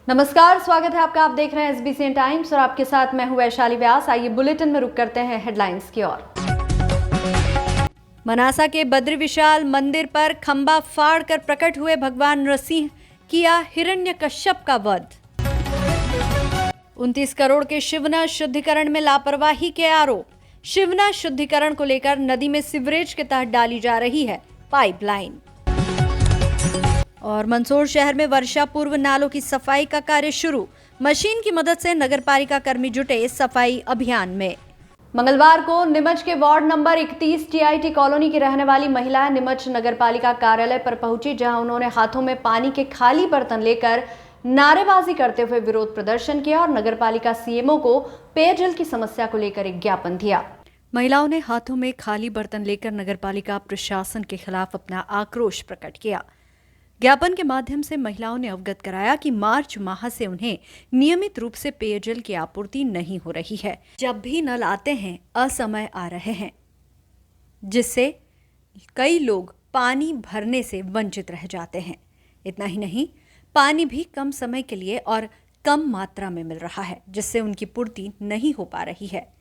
नमस्कार, स्वागत है आपका। आप देख रहे हैं SBCN टाइम्स और आपके साथ मैं हूं वैशाली व्यास। आइए बुलेटिन में रुक करते हैं हेडलाइंस की ओर। मनासा के बद्री विशाल मंदिर पर खंबा फाड़कर प्रकट हुए भगवान नरसिंह, किया हिरण्यकश्यप का वध। 29 करोड़ के शिवना शुद्धिकरण में लापरवाही के आरोप। शिवना शुद्धिकरण को लेकर नदी में सीवरेज के तहत डाली जा रही है पाइपलाइन। और मंदसौर शहर में वर्षा पूर्व नालों की सफाई का कार्य शुरू। मशीन की मदद से नगरपालिका कर्मी जुटे सफाई अभियान में। मंगलवार को नीमच के वार्ड नंबर 31 TIT कॉलोनी की रहने वाली महिला नीमच नगरपालिका कार्यालय पर पहुंची, जहां उन्होंने हाथों में पानी के खाली बर्तन लेकर नारेबाजी करते हुए विरोध प्रदर्शन किया और नगरपालिका CMO को पेयजल की समस्या को लेकर एक ज्ञापन दिया। महिलाओं ने हाथों में खाली बर्तन लेकर नगरपालिका प्रशासन के खिलाफ अपना आक्रोश प्रकट किया। ज्ञापन के माध्यम से महिलाओं ने अवगत कराया कि मार्च माह से उन्हें नियमित रूप से पेयजल की आपूर्ति नहीं हो रही है। जब भी नल आते हैं असमय आ रहे हैं, जिससे कई लोग पानी भरने से वंचित रह जाते हैं। इतना ही नहीं, पानी भी कम समय के लिए और कम मात्रा में मिल रहा है, जिससे उनकी पूर्ति नहीं हो पा रही है।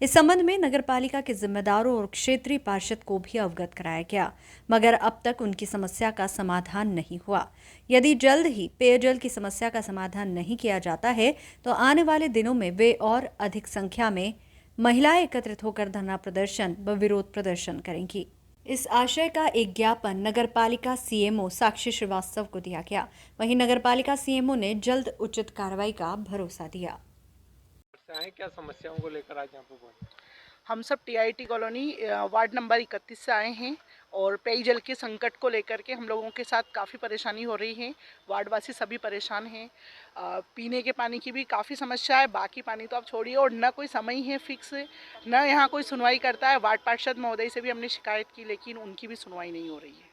इस संबंध में नगरपालिका के जिम्मेदारों और क्षेत्रीय पार्षद को भी अवगत कराया गया, मगर अब तक उनकी समस्या का समाधान नहीं हुआ। यदि जल्द ही पेयजल की समस्या का समाधान नहीं किया जाता है तो आने वाले दिनों में वे और अधिक संख्या में महिलाएं एकत्रित होकर धरना प्रदर्शन व विरोध प्रदर्शन करेंगी। इस आशय का एक ज्ञापन नगरपालिका CMO साक्षी श्रीवास्तव को दिया गया। वहीं नगरपालिका CMO ने जल्द उचित कार्रवाई का भरोसा दिया। क्या समस्याओं को लेकर आज यहाँ पे पहुंचे? हम सब TIT कॉलोनी वार्ड नंबर 31 से आए हैं और पेयजल के संकट को लेकर के हम लोगों के साथ काफ़ी परेशानी हो रही है। वार्डवासी सभी परेशान हैं। पीने के पानी की भी काफ़ी समस्या है, बाकी पानी तो आप छोड़िए, और न कोई समय है फिक्स, न यहाँ कोई सुनवाई करता है। वार्ड पार्षद महोदय से भी हमने शिकायत की, लेकिन उनकी भी सुनवाई नहीं हो रही है।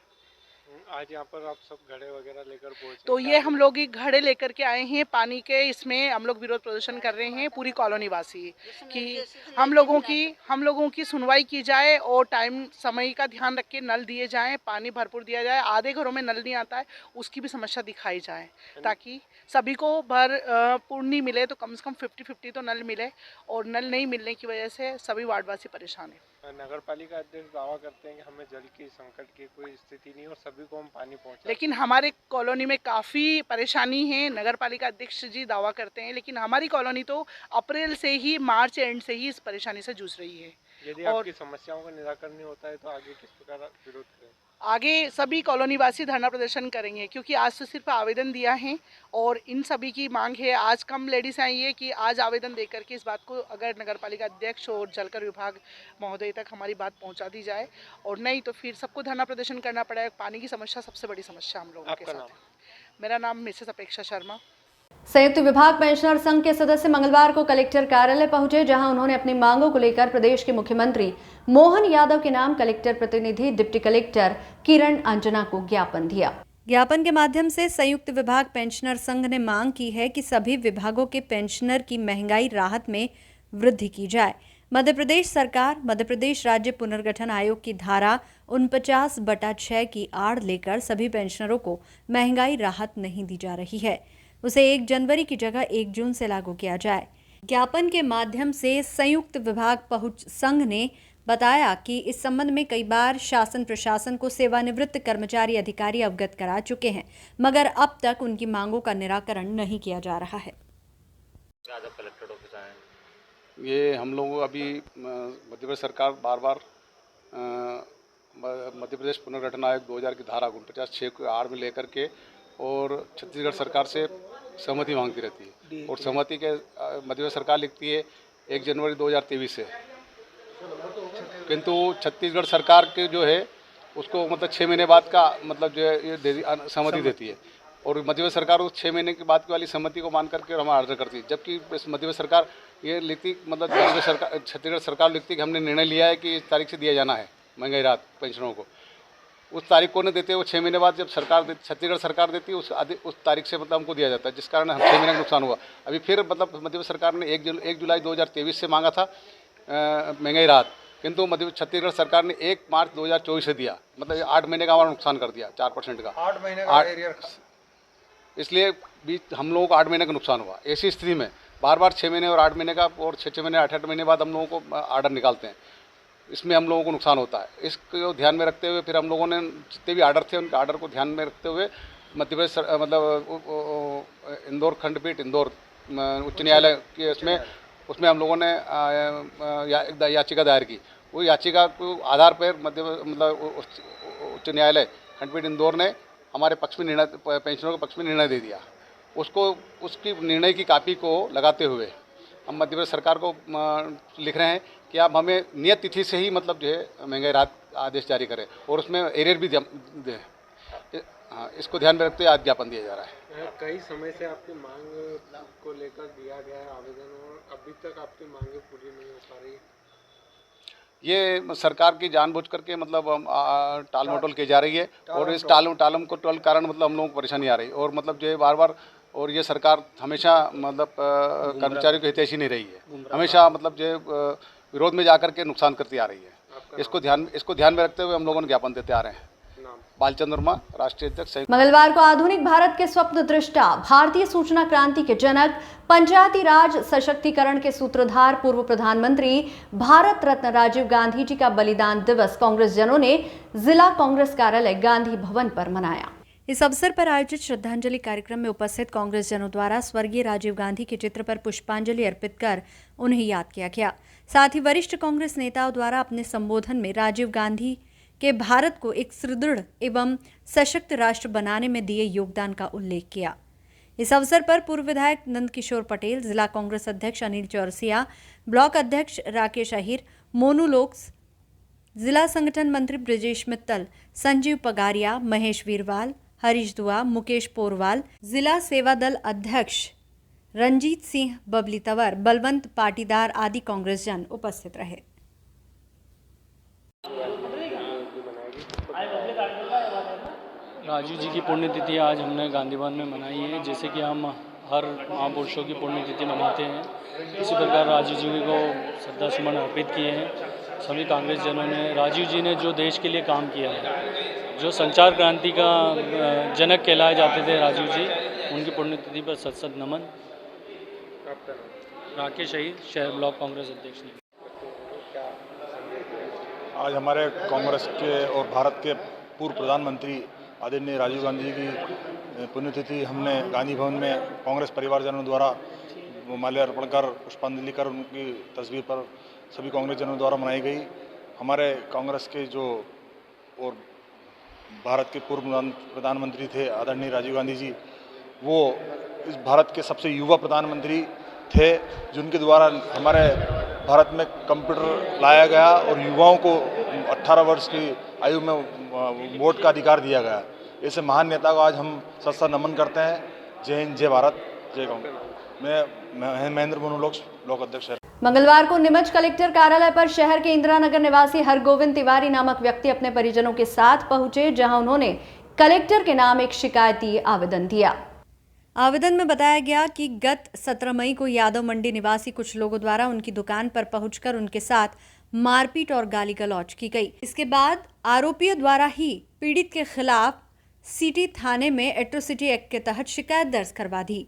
आज यहाँ पर आप सब घड़े वगैरह लेकर पहुंचे? तो ये हम लोग ही घड़े लेकर के आए हैं पानी के, इसमें हम लोग विरोध प्रदर्शन कर रहे हैं पूरी कॉलोनी वासी कि हम लोगों की सुनवाई की जाए और टाइम समय का ध्यान रख के नल दिए जाएं, पानी भरपूर दिया जाए। आधे घरों में नल नहीं आता है, उसकी भी समस्या दिखाई जाए ताकि सभी को पूर्ण मिले, तो कम से कम 50-50 तो नल मिले, और नल नहीं मिलने की वजह से सभी वार्डवासी परेशान है। नगर पालिका अध्यक्ष दावा करते हैं कि हमें जल की संकट की कोई स्थिति नहीं और सभी को हम पानी पहुंचा, लेकिन हमारे कॉलोनी में काफ़ी परेशानी है। नगर पालिका अध्यक्ष जी दावा करते हैं, लेकिन हमारी कॉलोनी तो अप्रैल से ही, मार्च एंड से ही इस परेशानी से जूझ रही है। यदि और आपकी समस्याओं का निराकरण नहीं होता है तो आगे किस प्रकार विरोध करें? आगे सभी कॉलोनी वासी धरना प्रदर्शन करेंगे, क्योंकि आज तो सिर्फ आवेदन दिया है और इन सभी की मांग है। आज कम लेडीज आई है कि आज आवेदन देकर के इस बात को अगर नगर पालिका अध्यक्ष और जलकर विभाग महोदय तक हमारी बात पहुंचा दी जाए, और नहीं तो फिर सबको धरना प्रदर्शन करना पड़ेगा। पानी की समस्या सबसे बड़ी समस्या हम लोगों के साथ है। मेरा नाम मिसेस अपेक्षा शर्मा। संयुक्त विभाग पेंशनर संघ के सदस्य मंगलवार को कलेक्टर कार्यालय पहुंचे, जहां उन्होंने अपनी मांगों को लेकर प्रदेश के मुख्यमंत्री मोहन यादव के नाम कलेक्टर प्रतिनिधि डिप्टी कलेक्टर किरण अंजना को ज्ञापन दिया। ज्ञापन के माध्यम से संयुक्त विभाग पेंशनर संघ ने मांग की है कि सभी विभागों के पेंशनर की महंगाई राहत में वृद्धि की जाए। मध्य प्रदेश सरकार मध्य प्रदेश राज्य पुनर्गठन आयोग की धारा 49/6 की आड़ लेकर सभी पेंशनरों को महंगाई राहत नहीं दी जा रही है, उसे 1 जनवरी की जगह 1 जून से लागू किया जाए। ज्ञापन के माध्यम से संयुक्त विभाग पहुंच संघ ने बताया कि इस संबंध में कई बार शासन प्रशासन को सेवानिवृत्त कर्मचारी अधिकारी अवगत करा चुके हैं, मगर अब तक उनकी मांगों का निराकरण नहीं किया जा रहा है। कलेक्टर ऑफिस आए, ये हम लोग अभी मध्य प्रदेश सरकार बार मध्य प्रदेश पुनर्गठन आयोग 2000 की धारा 49/6 को आड़ में लेकर के और छत्तीसगढ़ सरकार से सहमति मांगती रहती है, और सहमति के मध्य प्रदेश सरकार लिखती है 1 जनवरी 2023 से, किंतु छत्तीसगढ़ सरकार के जो है उसको मतलब 6 महीने बाद का मतलब जो है ये सहमति देती है, और मध्य प्रदेश सरकार उस 6 महीने के बाद की वाली सहमति को मान करके हमारा ऑर्डर करती है। जबकि इस मध्य प्रदेश सरकार ये लिखती, मतलब छत्तीसगढ़ सरकार लिखती कि हमने निर्णय लिया है कि इस तारीख से दिया जाना है महंगाई राहत पेंशनों को। उस तारीख को नहीं देते, वो 6 महीने बाद जब छत्तीसगढ़ सरकार देती है उस तारीख से मतलब हमको दिया जाता है, जिस कारण हम 6 महीने का नुकसान हुआ। अभी फिर मतलब मध्य प्रदेश सरकार ने 1 जुलाई 2023 से मांगा था महंगाई राहत, किंतु छत्तीसगढ़ सरकार ने 1 मार्च 2024 से दिया, मतलब 8 महीने का हमारा नुकसान कर दिया, 4% का। 8 महीने का इसलिए बीच हम लोगों को 8 महीने का नुकसान हुआ। ऐसी स्थिति में बार बार 6 महीने और 8 महीने का और 6 महीने 8 महीने बाद हम लोगों को आर्डर निकालते हैं, इसमें हम लोगों को नुकसान होता है। इसको ध्यान में रखते हुए फिर हम लोगों ने जितने भी आर्डर थे उनके आर्डर को ध्यान में रखते हुए मध्य प्रदेश मतलब इंदौर खंडपीठ, इंदौर उच्च न्यायालय के उसमें हम लोगों ने याचिका दायर की। वो याचिका को आधार पर मतलब उच्च न्यायालय खंडपीठ इंदौर ने हमारे पक्ष में निर्णय, पेंशनरों के पक्ष में निर्णय दे दिया। उसकी निर्णय की कॉपी को लगाते हुए हम मध्य प्रदेश सरकार को लिख रहे हैं कि आप हमें नियत तिथि से ही मतलब जो है महंगाई राहत आदेश जारी करें और उसमें एरियर भी दें। हाँ, इसको ध्यान में रखते हुए आज ज्ञापन दिया जा रहा है। कई समय से आपकी मांग को लेकर दिया गया है आवेदन और अभी तक आपकी मांगें पूरी नहीं हो पा रही है। ये सरकार की जानबूझ करके मतलब टाल मटोल की जा रही है और इस टालम को कारण मतलब हम लोगों को परेशानी आ रही है और मतलब जो है बार बार, और ये सरकार हमेशा मतलब कर्मचारियों की हितैषी नहीं रही है, हमेशा मतलब जो विरोध में जाकर के नुकसान करती आ रही है। इसको ध्यान में रखते हुए हम लोगों ने ज्ञापन देते आ रहे हैं। बालचंद्र वर्मा, राष्ट्रीय अध्यक्ष। मंगलवार को आधुनिक भारत के स्वप्न दृष्टा, भारतीय सूचना क्रांति के जनक, पंचायती राज सशक्तिकरण के सूत्रधार, पूर्व प्रधानमंत्री भारत रत्न राजीव गांधी जी का बलिदान दिवस कांग्रेस जनों ने जिला कांग्रेस कार्यालय गांधी भवन पर मनाया। इस अवसर पर आयोजित श्रद्धांजलि कार्यक्रम में उपस्थित कांग्रेस जनों द्वारा स्वर्गीय राजीव गांधी के चित्र पर पुष्पांजलि अर्पित कर उन्हें याद किया गया। साथ ही वरिष्ठ कांग्रेस नेताओं द्वारा अपने संबोधन में राजीव गांधी के भारत को एक सुदृढ़ एवं सशक्त राष्ट्र बनाने में दिए योगदान का उल्लेख किया। इस अवसर पर पूर्व विधायक नंदकिशोर पटेल, जिला कांग्रेस अध्यक्ष अनिल चौरसिया, ब्लॉक अध्यक्ष राकेश अहिर, मोनू लोक्स, जिला संगठन मंत्री ब्रजेश मित्तल, संजीव पगारिया, महेश वीरवाल, हरीश दुआ, मुकेश पोरवाल, जिला सेवा दल अध्यक्ष रंजीत सिंह बबली तंवर, बलवंत पाटीदार आदि कांग्रेस जन उपस्थित रहे। राजीव जी की पुण्यतिथि आज हमने गांधी भवन में मनाई है। जैसे कि हम हर महापुरुषों की पुण्यतिथि मनाते हैं, इसी प्रकार राजीव जी को श्रद्धासुमन अर्पित किए हैं। सभी कांग्रेस जनों ने, राजीव जी ने जो देश के लिए काम किया है, जो संचार क्रांति का जनक कहलाए जाते थे राजीव जी, उनकी पुण्यतिथि पर सत सत नमन। राकेश अहिर, शहर ब्लॉक कांग्रेस अध्यक्ष ने। आज हमारे कांग्रेस के और भारत के पूर्व प्रधानमंत्री आदरणीय राजीव गांधी जी की पुण्यतिथि हमने गांधी भवन में कांग्रेस परिवारजनों द्वारा माल्यार्पण कर, पुष्पांजलि कर उनकी तस्वीर पर सभी कांग्रेस जनों द्वारा मनाई गई। हमारे कांग्रेस के जो और भारत के पूर्व प्रधानमंत्री थे आदरणीय राजीव गांधी जी, वो इस भारत के सबसे युवा प्रधानमंत्री थे, जिनके द्वारा हमारे भारत में कंप्यूटर लाया गया और युवाओं को 18 वर्ष की आयु में वोट का अधिकार दिया गया। ऐसे महान नेता को आज हम सत्सा नमन करते हैं। जय हिंद, जय भारत, जय कांग्रेस। मैं महेंद्र मोनू ब्लॉक अध्यक्ष। मंगलवार को नीमच कलेक्टर कार्यालय पर शहर के इंदिरा नगर निवासी हरगोविंद तिवारी नामक व्यक्ति अपने परिजनों के साथ पहुंचे, जहां उन्होंने कलेक्टर के नाम एक शिकायती आवेदन दिया। आवेदन में बताया गया कि गत 17 मई को यादव मंडी निवासी कुछ लोगों द्वारा उनकी दुकान पर पहुंचकर उनके साथ मारपीट और गाली गलौज की गई। इसके बाद आरोपियों द्वारा ही पीड़ित के खिलाफ सिटी थाने में एट्रोसिटी एक्ट के तहत शिकायत दर्ज करवा दी।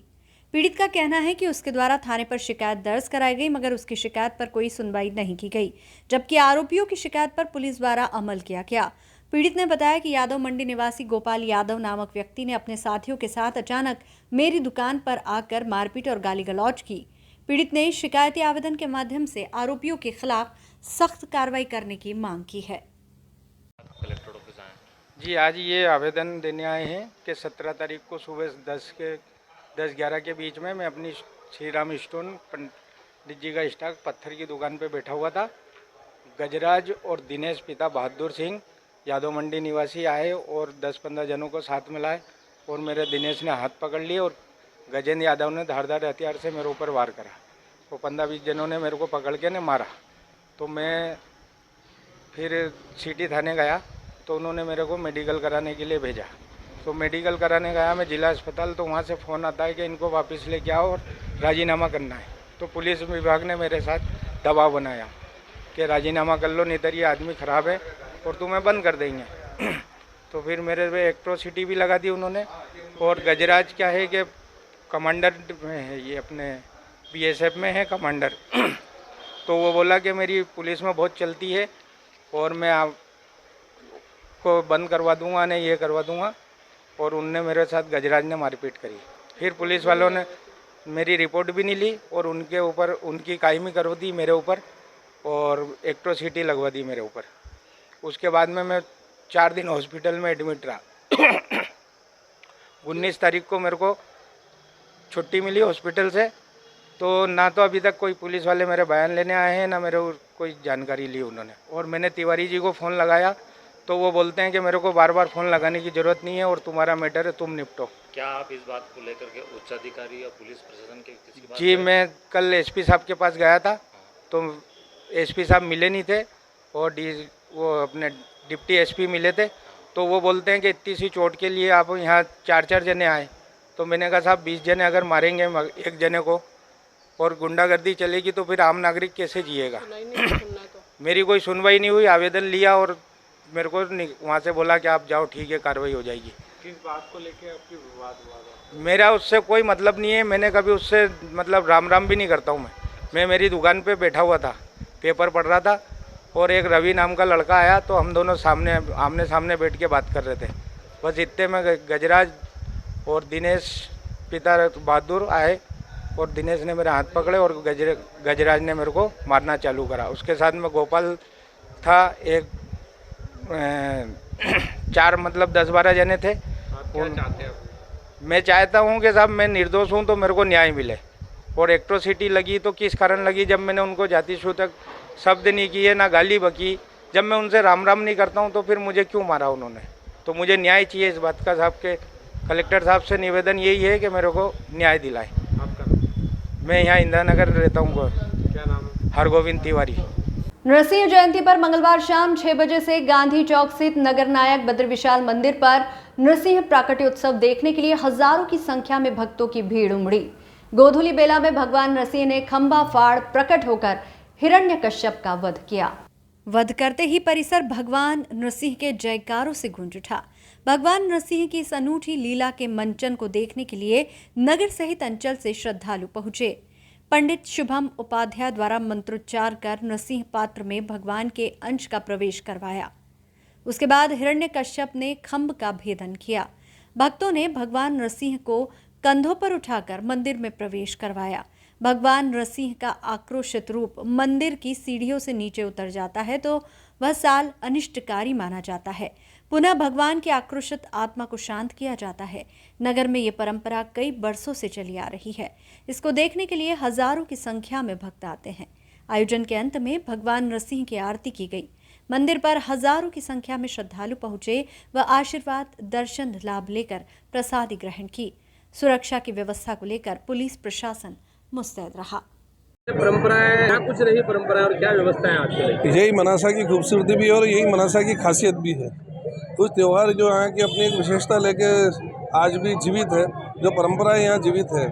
पीड़ित का कहना है कि उसके द्वारा थाने पर शिकायत दर्ज कराई गई, मगर उसकी शिकायत पर कोई सुनवाई नहीं की गई, जबकि आरोपियों की शिकायत पर पुलिस द्वारा अमल किया गया। पीड़ित ने बताया कि यादव मंडी निवासी गोपाल यादव नामक व्यक्ति ने अपने साथियों के साथ अचानक मेरी दुकान पर आकर मारपीट और गाली गलौज की। पीड़ित ने शिकायती आवेदन के माध्यम से आरोपियों के खिलाफ सख्त कार्रवाई करने की मांग की है। जी, आज ये आवेदन देने आए हैं कि 17 तारीख को सुबह 10-11 के बीच में मैं अपनी श्री राम स्टोन पंडित जी का स्टॉक पत्थर की दुकान पे बैठा हुआ था। गजराज और दिनेश पिता बहादुर सिंह यादव मंडी निवासी आए और 10-15 जनों को साथ में लाए और मेरे दिनेश ने हाथ पकड़ लिए और गजेंद्र यादव ने धारदार हथियार से मेरे ऊपर वार करा। तो 15-20 जनों ने मेरे को पकड़ के ने मारा। तो मैं फिर सिटी थाने गया तो उन्होंने मेरे को मेडिकल कराने के लिए भेजा। तो मेडिकल कराने गया मैं जिला अस्पताल, तो वहाँ से फ़ोन आता है कि इनको वापस लेके आओ और राजीनामा करना है। तो पुलिस विभाग ने मेरे साथ दबाव बनाया कि राजीनामा कर लो, नहीं तो ये आदमी ख़राब है और तुम्हें बंद कर देंगे। तो फिर मेरे पे एट्रोसिटी भी लगा दी उन्होंने और गजराज क्या है कि कमांडर में है, ये अपने बीएसएफ में है कमांडर। तो वो बोला कि मेरी पुलिस में बहुत चलती है और मैं आपको बंद करवा दूंगा, नहीं ये करवा दूंगा। और उनने मेरे साथ गजराज ने मारपीट करी। फिर पुलिस वालों ने मेरी रिपोर्ट भी नहीं ली और उनके ऊपर उनकी कायमी करवा दी मेरे ऊपर और एक्ट्रोसिटी लगवा दी मेरे ऊपर। उसके बाद में मैं 4 दिन हॉस्पिटल में एडमिट रहा। 19 तारीख को मेरे को छुट्टी मिली हॉस्पिटल से। तो ना तो अभी तक कोई पुलिस वाले मेरे बयान लेने आए हैं, ना मेरे कोई जानकारी ली उन्होंने। और मैंने तिवारी जी को फ़ोन लगाया तो वो बोलते हैं कि मेरे को बार बार फ़ोन लगाने की ज़रूरत नहीं है और तुम्हारा मैटर है, तुम निपटो। क्या आप इस बात को लेकर के उच्च अधिकारी या पुलिस प्रशासन के किसी बात जी, मैं कल एसपी साहब के पास गया था तो एसपी साहब मिले नहीं थे और वो अपने डिप्टी एसपी मिले थे। तो वो बोलते हैं कि इतनी सी चोट के लिए आप यहाँ 4-4 जने आए। तो मैंने कहा साहब 20 जने अगर मारेंगे एक जने को और गुंडागर्दी चलेगी तो फिर आम नागरिक कैसे जिएगा। मेरी कोई सुनवाई नहीं हुई। आवेदन लिया और मेरे को वहाँ से बोला कि आप जाओ, ठीक है, कार्रवाई हो जाएगी। किस बात को लेके आपकी विवाद हुआ? मेरा उससे कोई मतलब नहीं है। मैंने कभी उससे मतलब राम भी नहीं करता हूँ। मैं मेरी दुकान पे बैठा हुआ था, पेपर पढ़ रहा था और एक रवि नाम का लड़का आया तो हम दोनों आमने सामने बैठ के बात कर रहे थे। बस इतने में गजराज और दिनेश पिता बहादुर आए और दिनेश ने मेरे हाथ पकड़े और गजराज ने मेरे को मारना चालू करा। उसके साथ में गोपाल था, एक 4 मतलब 10-12 जने थे। क्या चाहते हैं? मैं चाहता हूँ कि साहब मैं निर्दोष हूँ तो मेरे को न्याय मिले। और एक्ट्रोसिटी लगी तो किस कारण लगी, जब मैंने उनको जाति सूचक शब्द नहीं किए, ना गाली बकी, जब मैं उनसे राम नहीं करता हूँ तो फिर मुझे क्यों मारा उन्होंने। तो मुझे न्याय चाहिए इस बात का। साहब के कलेक्टर साहब से निवेदन यही है कि मेरे को न्याय दिलाए। आपका मैं यहाँ इंदिरा नगर रहता हूँ। क्या नाम है? हरगोविंद तिवारी। नरसिंह जयंती पर मंगलवार शाम 6 बजे से गांधी चौक स्थित नगर नायक बद्र विशाल मंदिर पर नरसिंह प्राकट्य उत्सव देखने के लिए हजारों की संख्या में भक्तों की भीड़ उमड़ी। गोधूली बेला में भगवान नरसिंह ने खंभा फाड़ प्रकट होकर हिरण्यकश्यप का वध किया। वध करते ही परिसर भगवान नरसिंह के जयकारों से गूंज उठा। भगवान नरसिंह की इस अनूठी लीला के मंचन को देखने के लिए नगर सहित अंचल से श्रद्धालु पहुंचे। पंडित शुभम उपाध्याय द्वारा मंत्रोच्चार कर नरसिंह पात्र में भगवान के अंश का प्रवेश करवाया। उसके बाद हिरण्यकश्यप ने खंभ का भेदन किया। भक्तों ने भगवान नरसिंह को कंधों पर उठाकर मंदिर में प्रवेश करवाया। भगवान नरसिंह का आक्रोशित रूप मंदिर की सीढ़ियों से नीचे उतर जाता है तो वह साल अनिष्टकारी माना जाता है। पुनः भगवान की आक्रोशित आत्मा को शांत किया जाता है। नगर में ये परंपरा कई बरसों से चली आ रही है। इसको देखने के लिए हजारों की संख्या में भक्त आते हैं। आयोजन के अंत में भगवान नरसिंह की आरती की गई। मंदिर पर हजारों की संख्या में श्रद्धालु पहुंचे व आशीर्वाद दर्शन लाभ लेकर प्रसादी ग्रहण की। सुरक्षा की व्यवस्था को लेकर पुलिस प्रशासन मुस्तैद रहा। परंपरा है क्या, कुछ रही परंपरा और क्या व्यवस्था है आज के लिए? यही मनासा की खूबसूरती भी है और यही मनासा की खासियत भी है। कुछ त्यौहार जो यहाँ की अपनी एक विशेषता लेके आज भी जीवित है, जो परंपराएं यहाँ जीवित है,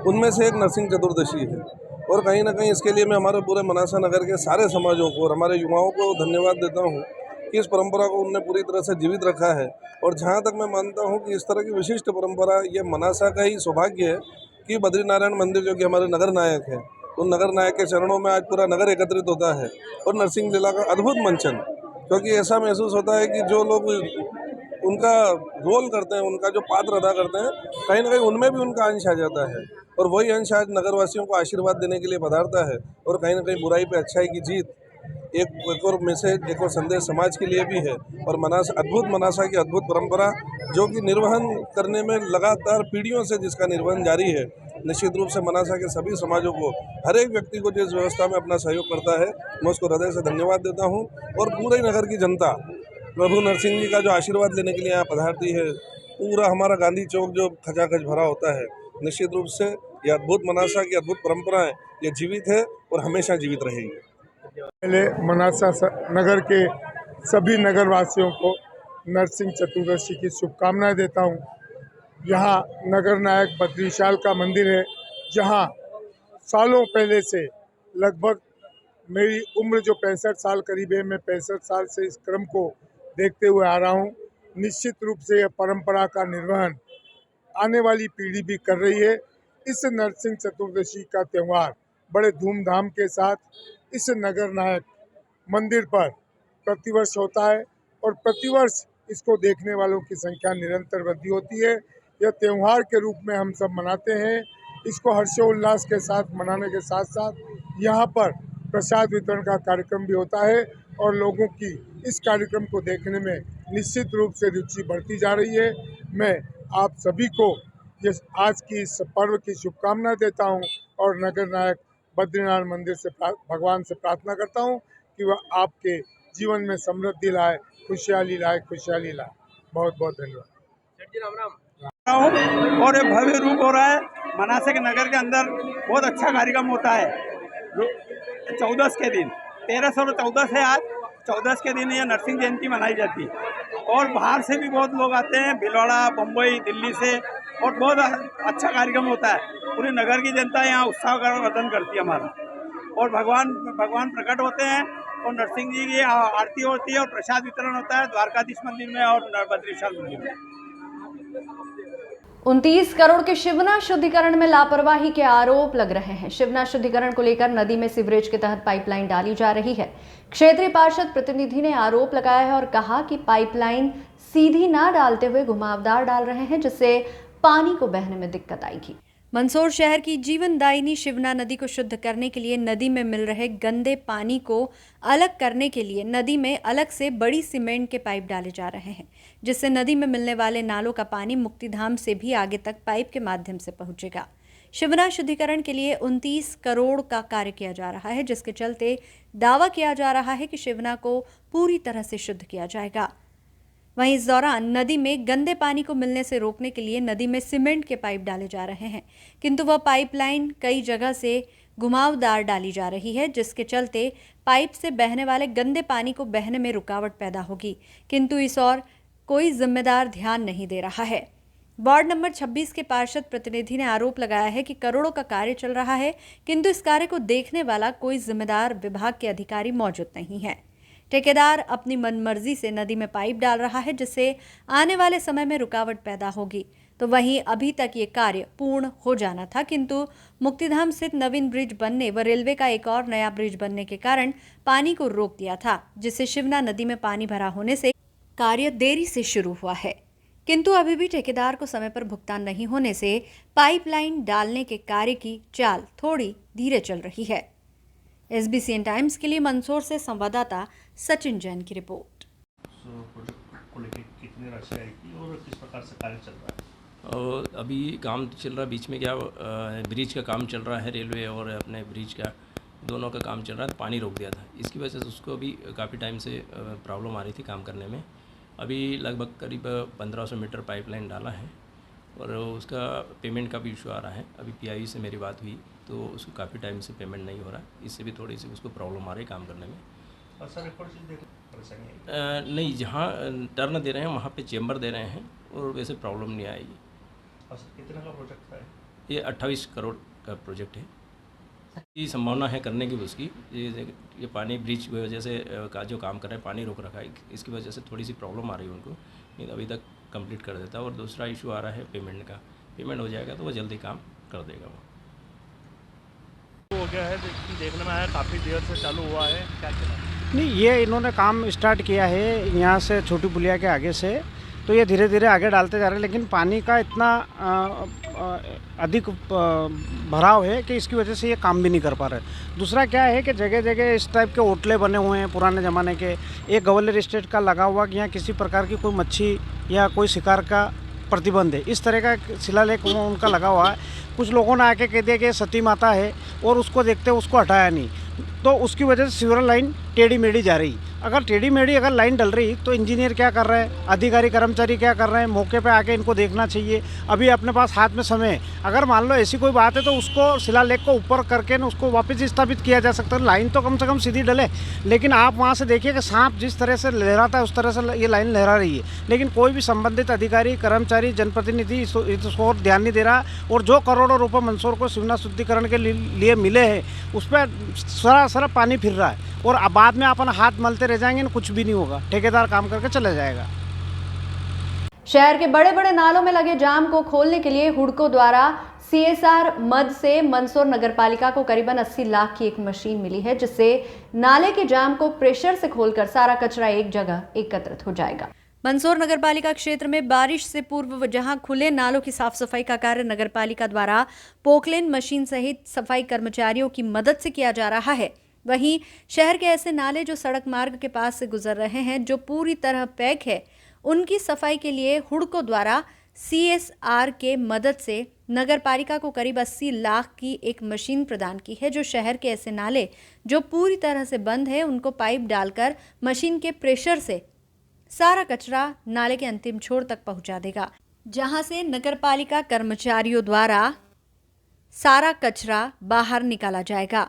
उनमें से एक नरसिंह चतुर्दशी है। और कहीं ना कहीं इसके लिए मैं हमारे पूरे मनासा नगर के सारे समाजों को और हमारे युवाओं को धन्यवाद देता हूँ कि इस परंपरा को उनने पूरी तरह से जीवित रखा है। और जहाँ तक मैं मानता हूँ कि इस तरह की विशिष्ट परंपरा ये मनासा का ही सौभाग्य है कि बद्रीनारायण मंदिर जो कि हमारे नगर नायक है, उन नगर नायक के चरणों में आज पूरा नगर एकत्रित होता है। और नरसिंह लीला का अद्भुत मंचन, क्योंकि ऐसा महसूस होता है कि जो लोग उनका रोल करते हैं, उनका जो पात्र अदा करते हैं, कहीं ना कहीं उनमें भी उनका अंश आ जाता है। और वही अंश आज नगरवासियों को आशीर्वाद देने के लिए पधारता है। और कहीं ना कहीं बुराई पे अच्छाई की जीत, एक और मैसेज, एक और संदेश समाज के लिए भी है। और मनासा की अद्भुत परंपरा जो कि निर्वहन करने में लगातार पीढ़ियों से जिसका निर्वहन जारी है, निश्चित रूप से मनासा के सभी समाजों को, हर एक व्यक्ति को जो इस व्यवस्था में अपना सहयोग करता है, मैं उसको हृदय से धन्यवाद देता हूँ। और पूरे नगर की जनता प्रभु नरसिंह जी का जो आशीर्वाद लेने के लिए यहाँ पधारती है, पूरा हमारा गांधी चौक जो खचाखच भरा होता है। निश्चित रूप से ये अद्भुत मनासा की अद्भुत परंपराएं ये जीवित है और हमेशा जीवित रहेगी। पहले मनासा नगर के सभी नगरवासियों को नरसिंह चतुर्दशी की शुभकामनाएं देता हूं। यहाँ नगर नायक बद्री विशाल का मंदिर है, जहाँ सालों पहले से, लगभग मेरी उम्र जो 65 साल करीब है, मैं 65 साल से इस क्रम को देखते हुए आ रहा हूँ। निश्चित रूप से यह परंपरा का निर्वहन आने वाली पीढ़ी भी कर रही है। इस नरसिंह चतुर्दशी का त्यौहार बड़े धूमधाम के साथ इस नगर नायक मंदिर पर प्रतिवर्ष होता है और प्रतिवर्ष इसको देखने वालों की संख्या निरंतर वृद्धि होती है। यह त्यौहार के रूप में हम सब मनाते हैं। इसको हर्षोल्लास के साथ मनाने के साथ साथ यहाँ पर प्रसाद वितरण का कार्यक्रम भी होता है और लोगों की इस कार्यक्रम को देखने में निश्चित रूप से रुचि बढ़ती जा रही है। मैं आप सभी को ये आज की इस पर्व की शुभकामनाएं देता हूँ और नगर नायक बद्रीनाथ मंदिर से भगवान से प्रार्थना करता हूँ कि वह आपके जीवन में समृद्धि लाए, खुशहाली लाए। बहुत बहुत धन्यवाद। और ये भव्य रूप हो रहा है। मनासा के नगर के अंदर बहुत अच्छा कार्यक्रम होता है 14 के दिन, 13 और 14 है आज। 14 के दिन ये नरसिंह जयंती मनाई जाती है और बाहर से भी बहुत लोग आते हैं, भिलवाड़ा, बम्बई, दिल्ली से, और बहुत अच्छा कार्यक्रम होता है। पूरी नगर की जनता यहाँ उत्साह का वर्धन करती है हमारा, और भगवान प्रकट होते हैं और नरसिंह जी की आरती होती है और प्रसाद वितरण होता है द्वारकाधीश मंदिर में और बद्रीशाल मंदिर में। 29 करोड़ के शिवना शुद्धिकरण में लापरवाही के आरोप लग रहे हैं। शिवना शुद्धिकरण को लेकर नदी में सीवरेज के तहत पाइपलाइन डाली जा रही है। क्षेत्रीय पार्षद प्रतिनिधि ने आरोप लगाया है और कहा कि पाइपलाइन सीधी ना डालते हुए घुमावदार डाल रहे हैं, जिससे पानी को बहने में दिक्कत आएगी। मंदसौर शहर की जीवनदायिनी शिवना नदी को शुद्ध करने के लिए नदी में मिल रहे गंदे पानी को अलग करने के लिए नदी में अलग से बड़ी सीमेंट के पाइप डाले जा रहे हैं, जिससे नदी में मिलने वाले नालों का पानी मुक्तिधाम से भी आगे तक पाइप के माध्यम से पहुंचेगा। शिवना शुद्धिकरण के लिए 29 करोड़ का कार्य किया जा रहा है, जिसके चलते दावा किया जा रहा है कि शिवना को पूरी तरह से शुद्ध किया जाएगा। वहीं इस दौरान नदी में गंदे पानी को मिलने से रोकने के लिए नदी में सीमेंट के पाइप डाले जा रहे हैं, किंतु वह पाइपलाइन कई जगह से घुमावदार डाली जा रही है, जिसके चलते पाइप से बहने वाले गंदे पानी को बहने में रुकावट पैदा होगी, किंतु इस ओर कोई जिम्मेदार ध्यान नहीं दे रहा है। वार्ड नंबर 26 के पार्षद प्रतिनिधि ने आरोप लगाया है कि करोड़ों का कार्य चल रहा है, किंतु इस कार्य को देखने वाला कोई जिम्मेदार विभाग के अधिकारी मौजूद नहीं है। ठेकेदार अपनी मनमर्जी से नदी में पाइप डाल रहा है, जिससे आने वाले समय में रुकावट पैदा होगी। तो वहीं अभी तक ये कार्य पूर्ण हो जाना था, किंतु मुक्तिधाम स्थित नवीन ब्रिज बनने व रेलवे का एक और नया ब्रिज बनने के कारण पानी को रोक दिया था, जिससे शिवना नदी में पानी भरा होने से कार्य देरी से शुरू हुआ है। किंतु अभी भी ठेकेदार को समय पर भुगतान नहीं होने से पाइपलाइन डालने के कार्य की चाल थोड़ी धीरे चल रही है। SBCN टाइम्स के लिए मंदसौर से संवाददाता सचिन जैन की रिपोर्ट। प्रोजेक्ट को लेकर कितनी राशि आएगी और किस प्रकार से कार्य चल रहा है? और अभी काम चल रहा है, बीच में क्या ब्रिज का काम चल रहा है, रेलवे और अपने ब्रिज का दोनों का काम चल रहा है। पानी रोक दिया था, इसकी वजह से उसको भी काफ़ी टाइम से प्रॉब्लम आ रही थी काम करने में। अभी लगभग करीब 1500 मीटर पाइपलाइन डाला है और उसका पेमेंट का भी इशू आ रहा है। अभी PIE से मेरी बात हुई तो उसको काफ़ी टाइम से पेमेंट नहीं हो रहा, इससे भी थोड़ी सी उसको प्रॉब्लम आ रही है काम करने में। नहीं, जहाँ टर्न दे रहे हैं वहाँ पे चेंबर दे रहे हैं और वैसे प्रॉब्लम नहीं आएगी। कितना का प्रोजेक्ट है ये? 28 करोड़ का प्रोजेक्ट है। ये संभावना है करने की उसकी। ये पानी ब्रिज की वजह से का जो काम कर रहे हैं पानी रोक रखा है, इसकी वजह से थोड़ी सी प्रॉब्लम आ रही है उनको, लेकिन अभी तक कंप्लीट कर देता है। और दूसरा इशू आ रहा है पेमेंट का। पेमेंट हो जाएगा तो वो जल्दी काम कर देगा। वो हो गया है, देखने में आया काफ़ी देर से चालू हुआ है, क्या चला? नहीं, ये इन्होंने काम स्टार्ट किया है यहाँ से छोटी पुलिया के आगे से, तो ये धीरे धीरे आगे डालते जा रहे हैं, लेकिन पानी का इतना अधिक भराव है कि इसकी वजह से ये काम भी नहीं कर पा रहे। दूसरा क्या है कि जगह जगह इस टाइप के होटलें बने हुए हैं पुराने ज़माने के। एक गवर्नर स्टेट का लगा हुआ कि यहाँ किसी प्रकार की कोई मच्छी या कोई शिकार का प्रतिबंध है, इस तरह का शिलालेख उनका लगा हुआ है। कुछ लोगों ने आके कह दिया कि सती माता है और उसको देखते उसको हटाया नहीं, तो उसकी वजह से सीवर लाइन टेढ़ी मेढ़ी जा रही। अगर टेढ़ी मेढ़ी अगर लाइन डल रही तो इंजीनियर क्या कर रहे हैं, अधिकारी कर्मचारी क्या कर रहे हैं, मौके पे आके इनको देखना चाहिए। अभी अपने पास हाथ में समय है, अगर मान लो ऐसी कोई बात है तो उसको शिलालेख को ऊपर करके न उसको वापस स्थापित किया जा सकता है। लाइन तो कम से कम सीधी डले, लेकिन आप वहाँ से देखिए कि सांप जिस तरह से लहराता है उस तरह से ये लाइन लहरा रही है, लेकिन कोई भी संबंधित अधिकारी कर्मचारी जनप्रतिनिधि इसको और ध्यान नहीं दे रहा। और जो करोड़ों रुपये मंदसौर को शिवना शुद्धिकरण के लिए मिले हैं उस पर सरासर पानी फिर रहा है, और अब बाद में अपन हाथ मलते रह जाएंगे ना, कुछ भी नहीं होगा, ठेकेदार काम करके चला जाएगा। शहर के बड़े बड़े नालों में लगे जाम को खोलने के लिए हुडको द्वारा CSR मद से मंदसौर नगरपालिका को करीबन 80 लाख की एक मशीन मिली है, जिससे नाले के जाम को प्रेशर से खोलकर सारा कचरा एक जगह एकत्रित हो जाएगा। मंदसौर नगरपालिका क्षेत्र में बारिश से पूर्व जहां खुले नालों की साफ सफाई का कार्य नगरपालिका द्वारा पोकलेन मशीन सहित सफाई कर्मचारियों की मदद से किया जा रहा है, वहीं शहर के ऐसे नाले जो सड़क मार्ग के पास से गुजर रहे हैं, जो पूरी तरह पैक है, उनकी सफाई के लिए हुडको द्वारा CSR के मदद से नगरपालिका को करीब 80 लाख की एक मशीन प्रदान की है, जो शहर के ऐसे नाले जो पूरी तरह से बंद है उनको पाइप डालकर मशीन के प्रेशर से सारा कचरा नाले के अंतिम छोर तक पहुंचा देगा, जहां से नगरपालिका कर्मचारियों द्वारा सारा कचरा बाहर निकाला जाएगा।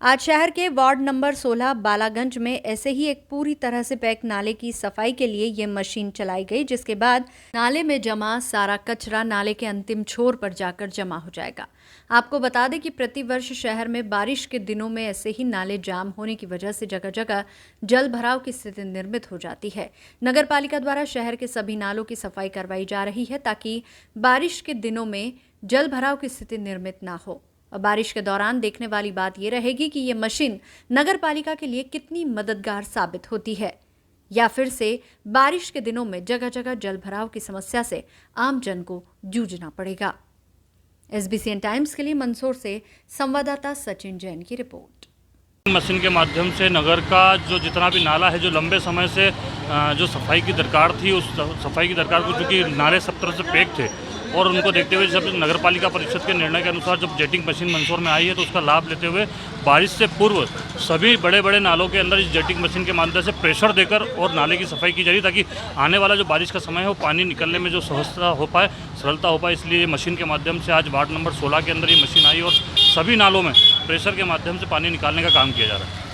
आज शहर के वार्ड नंबर 16 बालागंज में ऐसे ही एक पूरी तरह से पैक नाले की सफाई के लिए ये मशीन चलाई गई, जिसके बाद नाले में जमा सारा कचरा नाले के अंतिम छोर पर जाकर जमा हो जाएगा। आपको बता दें कि प्रतिवर्ष शहर में बारिश के दिनों में ऐसे ही नाले जाम होने की वजह से जगह जगह जल भराव की स्थिति निर्मित हो जाती है। नगरपालिका द्वारा शहर के सभी नालों की सफाई करवाई जा रही है ताकि बारिश के दिनों में जल भराव की स्थिति निर्मित ना हो। और बारिश के दौरान देखने वाली बात यह रहेगी कि ये मशीन नगरपालिका के लिए कितनी मददगार साबित होती है, या फिर से बारिश के दिनों में जगह जगह जल भराव की समस्या से आम जन को जूझना पड़ेगा। SBCN टाइम्स के लिए मंदसौर से संवाददाता सचिन जैन की रिपोर्ट। मशीन के माध्यम से नगर का जो जितना भी नाला है, जो लंबे समय से जो सफाई की दरकार थी, उस सफाई की दरकार को, चूँकि नाले सब तरह से पैक थे और उनको देखते हुए जब नगरपालिका परिषद के निर्णय के अनुसार जब जेटिंग मशीन मंदसौर में आई है, तो उसका लाभ लेते हुए बारिश से पूर्व सभी बड़े बड़े नालों के अंदर इस जेटिंग मशीन के माध्यम से प्रेशर देकर और नाले की सफाई की जा रही है, ताकि आने वाला जो बारिश का समय है वो पानी निकलने में जो सहजता हो पाए, सरलता हो पाए। इसलिए मशीन के माध्यम से आज वार्ड नंबर 16 के अंदर ये मशीन आई और सभी नालों में प्रेशर के माध्यम से पानी निकालने का काम किया जा रहा है।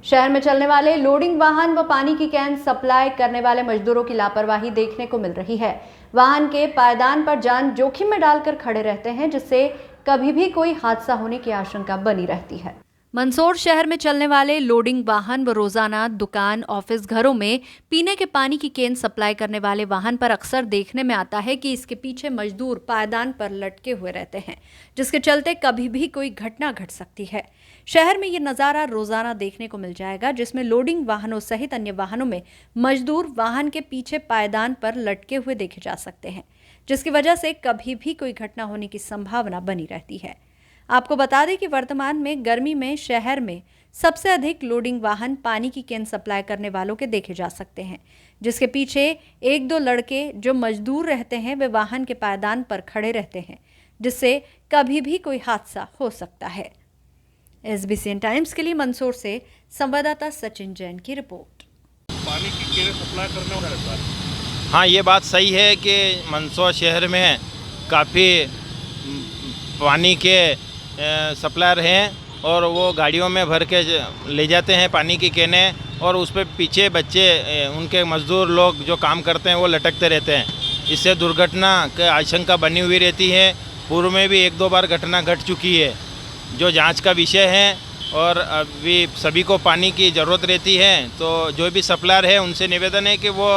शहर में चलने वाले लोडिंग वाहन व पानी की कैन सप्लाई करने वाले मजदूरों की लापरवाही देखने को मिल रही है। वाहन के पायदान पर जान जोखिम में डालकर खड़े रहते हैं, जिससे कभी भी कोई हादसा होने की आशंका बनी रहती है। मंदसौर शहर में चलने वाले लोडिंग वाहन व रोजाना दुकान, ऑफिस, घरों में पीने के पानी की केन सप्लाई करने वाले वाहन पर अक्सर देखने में आता है कि इसके पीछे मजदूर पायदान पर लटके हुए रहते हैं, जिसके चलते कभी भी कोई घटना घट सकती है। शहर में ये नज़ारा रोजाना देखने को मिल जाएगा, जिसमें लोडिंग वाहनों सहित अन्य वाहनों में मजदूर वाहन के पीछे पायदान पर लटके हुए देखे जा सकते हैं, जिसकी वजह से कभी भी कोई घटना होने की संभावना बनी रहती है। आपको बता दें कि वर्तमान में गर्मी में शहर में सबसे अधिक लोडिंग वाहन पानी की केन सप्लाई करने वालों के देखे जा सकते हैं, जिसके पीछे एक दो लड़के जो मजदूर रहते हैं वे वाहन के पायदान पर खड़े रहते हैं, जिससे कभी भी कोई हादसा हो सकता है। SBCN टाइम्स के लिए मंदसौर से संवाददाता सचिन जैन की रिपोर्ट। पानी की केन सप्लाई करने वाला रहता है। हाँ, ये बात सही है कि मंदसौर शहर में काफ़ी पानी के सप्लायर हैं और वो गाड़ियों में भर के ले जाते हैं पानी की केनें, और उस पर पीछे बच्चे, उनके मज़दूर लोग जो काम करते हैं वो लटकते रहते हैं। इससे दुर्घटना की आशंका बनी हुई रहती है। पूर्व में भी 1-2 बार घटना घट चुकी है, जो जांच का विषय है। और अभी सभी को पानी की ज़रूरत रहती है, तो जो भी सप्लायर है उनसे निवेदन है कि वो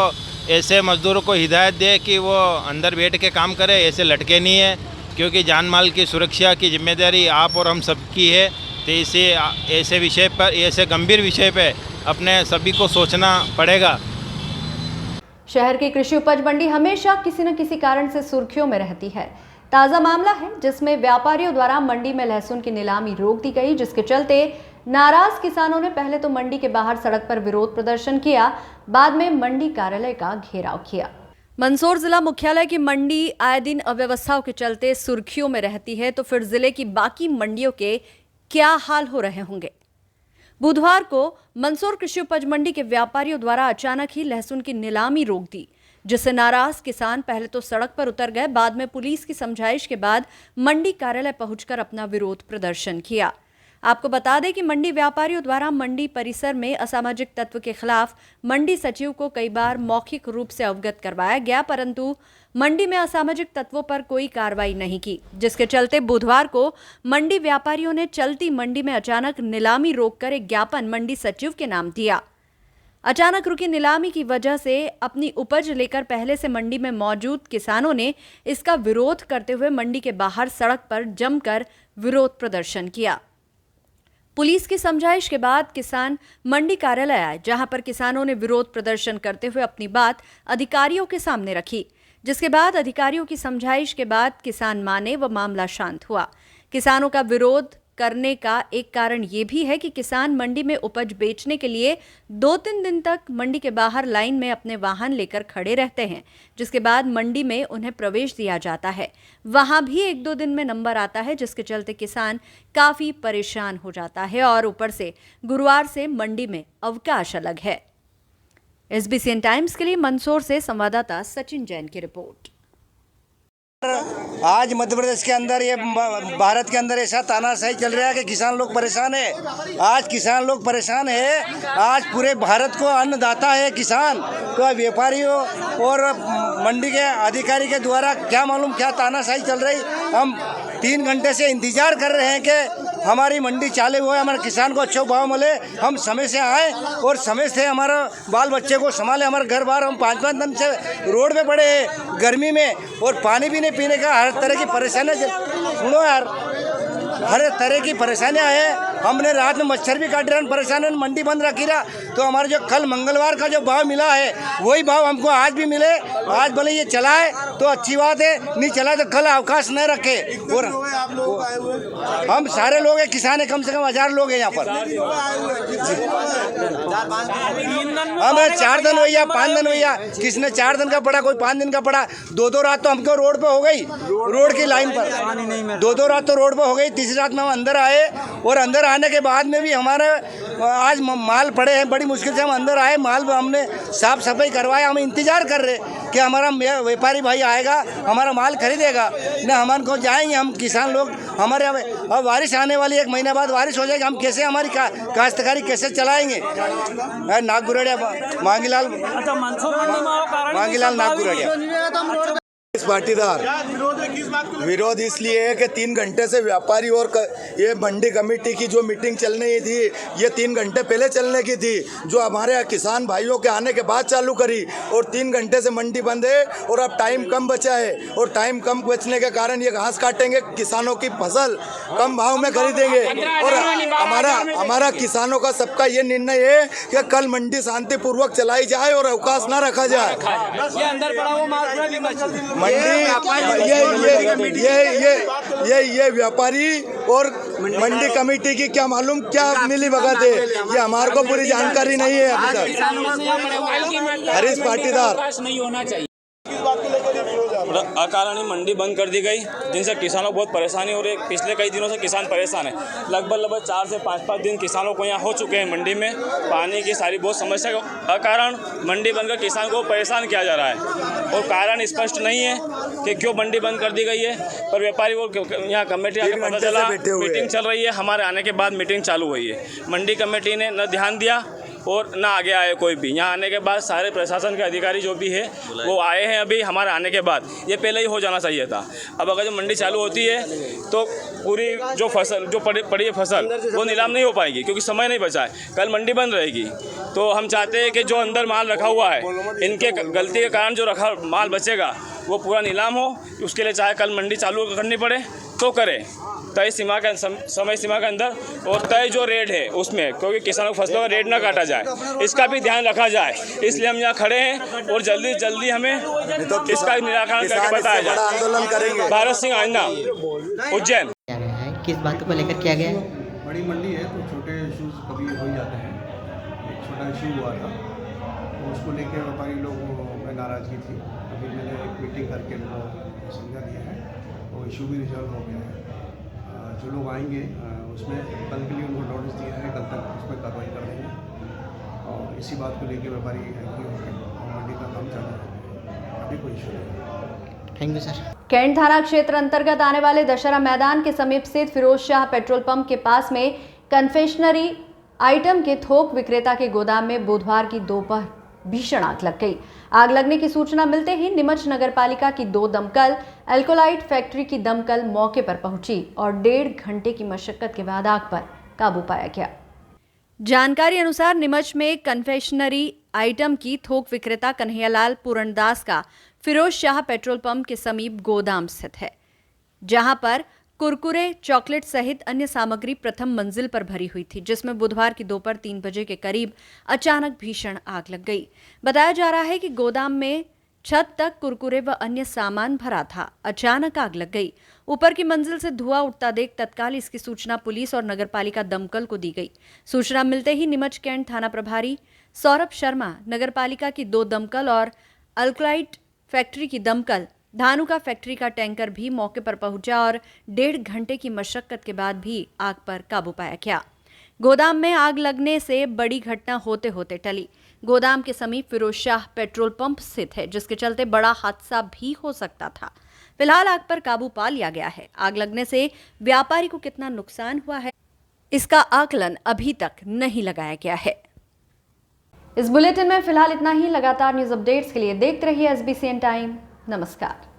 ऐसे मज़दूरों को हिदायत दे कि वो अंदर बैठ के काम करे, ऐसे लटके नहीं है, क्योंकि जान माल की सुरक्षा की जिम्मेदारी आप और हम सबकी है। तो इसे ऐसे विषय पर, ऐसे गंभीर विषय पर अपने सभी को सोचना पड़ेगा। शहर की कृषि उपज मंडी हमेशा किसी न किसी कारण से सुर्खियों में रहती है। ताज़ा मामला है जिसमें व्यापारियों द्वारा मंडी में लहसुन की नीलामी रोक दी गई, जिसके चलते नाराज किसानों ने पहले तो मंडी के बाहर सड़क पर विरोध प्रदर्शन किया, बाद में मंडी कार्यालय का घेराव किया। मंदसौर जिला मुख्यालय की मंडी आए दिन अव्यवस्थाओं के चलते सुर्खियों में रहती है, तो फिर जिले की बाकी मंडियों के क्या हाल हो रहे होंगे। बुधवार को मंदसौर कृषि उपज मंडी के व्यापारियों द्वारा अचानक ही लहसुन की नीलामी रोक दी, जिससे नाराज किसान पहले तो सड़क पर उतर गए, बाद में पुलिस की समझाइश के बाद मंडी कार्यालय पहुंचकर अपना विरोध प्रदर्शन किया। आपको बता दें कि मंडी व्यापारियों द्वारा मंडी परिसर में असामाजिक तत्व के खिलाफ मंडी सचिव को कई बार मौखिक रूप से अवगत करवाया गया, परंतु मंडी में असामाजिक तत्वों पर कोई कार्रवाई नहीं की, जिसके चलते बुधवार को मंडी व्यापारियों ने चलती मंडी में अचानक नीलामी रोककर एक ज्ञापन मंडी सचिव के नाम दिया। अचानक रुकी नीलामी की वजह से अपनी उपज लेकर पहले से मंडी में मौजूद किसानों ने इसका विरोध करते हुए मंडी के बाहर सड़क पर जमकर विरोध प्रदर्शन किया। पुलिस की समझाइश के बाद किसान मंडी कार्यालय आए, जहां पर किसानों ने विरोध प्रदर्शन करते हुए अपनी बात अधिकारियों के सामने रखी, जिसके बाद अधिकारियों की समझाइश के बाद किसान माने व मामला शांत हुआ। किसानों का विरोध करने का एक कारण ये भी है कि किसान मंडी में उपज बेचने के लिए 2-3 दिन तक मंडी के बाहर लाइन में अपने वाहन लेकर खड़े रहते हैं, जिसके बाद मंडी में उन्हें प्रवेश दिया जाता है। वहां भी 1-2 दिन में नंबर आता है, जिसके चलते किसान काफी परेशान हो जाता है और ऊपर से गुरुवार से मंडी में अवकाश अलग है। एसबीसीएन टाइम्स के लिए मंदसौर से संवाददाता सचिन जैन की रिपोर्ट। आज मध्य प्रदेश के अंदर, ये भारत के अंदर ऐसा तानाशाही चल रहा है कि किसान लोग परेशान है। आज किसान लोग परेशान है। आज पूरे भारत को अन्नदाता है किसान, तो व्यापारियों और मंडी के अधिकारी के द्वारा क्या मालूम क्या तानाशाही चल रही। हम 3 घंटे से इंतजार कर रहे हैं कि हमारी मंडी चालू हो, हमारे किसान को अच्छा भाव मिले, हम समय से आए और समय से हमारा बाल बच्चे को संभाले, हमारे घर बार। हम 5-5 दिन से रोड पे पड़े हैं गर्मी में, और पानी भी नहीं पीने का, हर तरह की परेशानी। सुनो यार, हर तरह की परेशानियाँ हैं। हमने रात में मच्छर भी काट रहे हैं, परेशान है, मंडी बंद रखी रहा। तो हमारे जो कल मंगलवार का जो भाव मिला है वही भाव हमको आज भी मिले। आज भले ये चला है तो अच्छी बात है, नहीं चला तो कल अवकाश न रखे। और हम सारे लोग हैं, किसान है, कम से कम 1000 लोग हैं यहाँ पर। हमें 4 दिन हुई या 5 दिन हुई, किसने 4 दिन का पड़ा, कोई 5 दिन का पड़ा। 2-2 रात तो हमको रोड पे हो गई, रोड की लाइन पर 2-2 रात तो रोड पे हो गई। तीसरी रात में हम अंदर आए, और अंदर आने के बाद में भी हमारे आज माल पड़े हैं। बड़ी मुश्किल से हम अंदर आए, माल हमने साफ सफाई करवाया। हम इंतजार कर रहे कि हमारा व्यापारी भाई आएगा, हमारा माल खरीदेगा, न हमारे को जाएंगे हम किसान लोग। हमारे अब बारिश आने वाली, 1 महीने बाद बारिश हो जाएगी, हम कैसे हमारी काश्तकारी कैसे चलाएंगे। नागपुरड़िया मांगीलाल नागपुरड़िया इस पाटीदार विरोध इसलिए है कि 3 घंटे से व्यापारी और ये मंडी कमेटी की जो मीटिंग चलने थी, ये 3 घंटे पहले चलने की थी, जो हमारे किसान भाइयों के आने के बाद चालू करी, और 3 घंटे से मंडी बंद है। और अब टाइम कम बचा है, और टाइम कम बचने के कारण ये घास काटेंगे, किसानों की फसल कम भाव में खरीदेंगे। और हमारा किसानों का सबका ये निर्णय है कि कल मंडी शांतिपूर्वक चलाई जाए और अवकाश न रखा जाए। ये व्यापारी और मंडी कमेटी की क्या मालूम क्या मिली भगत है, ये हमारे को पूरी जानकारी नहीं है अभी तक। हरीश पाटीदार अकारण ही मंडी बंद कर दी गई, जिनसे किसानों को बहुत परेशानी हो रही है। पिछले कई दिनों से किसान परेशान है। लगभग 4 से 5 दिन किसानों को यहाँ हो चुके हैं। मंडी में पानी की सारी बहुत समस्या के कारण मंडी बंद कर किसान को परेशान किया जा रहा है, और कारण स्पष्ट नहीं है कि क्यों मंडी बंद कर दी गई है। पर व्यापारी वो यहाँ कमेटी आके पता चला, मीटिंग चल रही है, हमारे आने के बाद मीटिंग चालू हुई है। मंडी कमेटी ने न ध्यान दिया और ना आगे आए कोई भी। यहाँ आने के बाद सारे प्रशासन के अधिकारी जो भी है वो आए हैं अभी हमारे आने के बाद। ये पहले ही हो जाना चाहिए था। अब अगर जो मंडी चालू होती है तो पूरी जो फसल जो पड़ी है फसल वो नीलाम नहीं हो पाएगी, क्योंकि समय नहीं बचा है। कल मंडी बंद रहेगी। तो हम चाहते हैं कि जो अंदर माल रखा हुआ है, इनके गलती के कारण जो रखा माल बचेगा वो पूरा नीलाम हो। उसके लिए चाहे कल मंडी चालू करनी पड़े तो करें, तय सीमा के समय सीमा के अंदर, और तय जो रेट है उसमें, क्योंकि किसानों की फसलों का रेट ना काटा जाए, इसका भी ध्यान रखा जाए। इसलिए हम यहाँ खड़े हैं और जल्दी हमें इसका निराकरण करके बताया जाए। आंदोलन करेंगे। भारत सिंह आइना, उज्जैन। किस बात को लेकर किया गया? बड़ी मंडी है तो छोटे इशूज़ कभी हो ही जाते हैं। एक छोटा इशू हुआ था तो उसको लेकर व्यापारी लोगों में नाराज़गी थी। अभी मैंने एक मीटिंग करके उनको समझा दिया है, वो इशू भी रिजॉल्व हो गया है। जो लोग आएंगे उसमें कल के लिए उनको नोटिस दिया है, कल तक उसमें कार्रवाई कर देंगे। और इसी बात को लेकर व्यापारी एग्री हो गए और मंडी का काम चालू है। अभी कोई इशू नहीं। Thank you sir. कैंट थाना क्षेत्र अंतर्गत आने वाले दशहरा मैदान के समीप स्थित फिरोज शाह पेट्रोल पंप के पास में कन्फेक्शनरी आइटम के थोक विक्रेता के गोदाम में बुधवार की दोपहर भीषण आग लग गई। आग लगने की सूचना मिलते ही नीमच नगरपालिका की 2 दमकल एल्कोलाइट फैक्ट्री की दमकल मौके पर पहुंची और 1.5 घंटे की मशक्कत के बाद आग पर काबू पाया गया। जानकारी अनुसार नीमच में कन्फेक्शनरी आइटम की थोक विक्रेता कन्हैयालाल पूरणदास का फिरोज शाह पेट्रोल पंप के समीप गोदाम स्थित है, जहां पर कुरकुरे, चॉकलेट सहित अन्य सामग्री प्रथम मंजिल पर भरी हुई थी, जिसमें बुधवार की दोपहर 3 बजे के करीब अचानक भीषण आग लग गई। बताया जा रहा है कि गोदाम में छत तक कुरकुरे व अन्य सामान भरा था। अचानक आग लग गई। ऊपर की मंजिल से धुआं उठता देख तत्काल इसकी सूचना पुलिस और नगरपालिका दमकल को दी गई। सूचना मिलते ही नीमच कैंट थाना प्रभारी सौरभ शर्मा, नगरपालिका की 2 दमकल और अल्कलाइट फैक्ट्री की दमकल, धानुका फैक्ट्री का टैंकर भी मौके पर पहुंचा और 1.5 घंटे की मशक्कत के बाद भी आग पर काबू पाया गया। गोदाम में आग लगने से बड़ी घटना होते होते टली। गोदाम के समीप फिरोज शाह पेट्रोल पंप स्थित है, जिसके चलते बड़ा हादसा भी हो सकता था। फिलहाल आग पर काबू पा लिया गया है। आग लगने से व्यापारी को कितना नुकसान हुआ है, इसका आकलन अभी तक नहीं लगाया गया है। इस बुलेटिन में फिलहाल इतना ही। लगातार न्यूज अपडेट्स के लिए देखते रहिए SBCN टाइम। नमस्कार।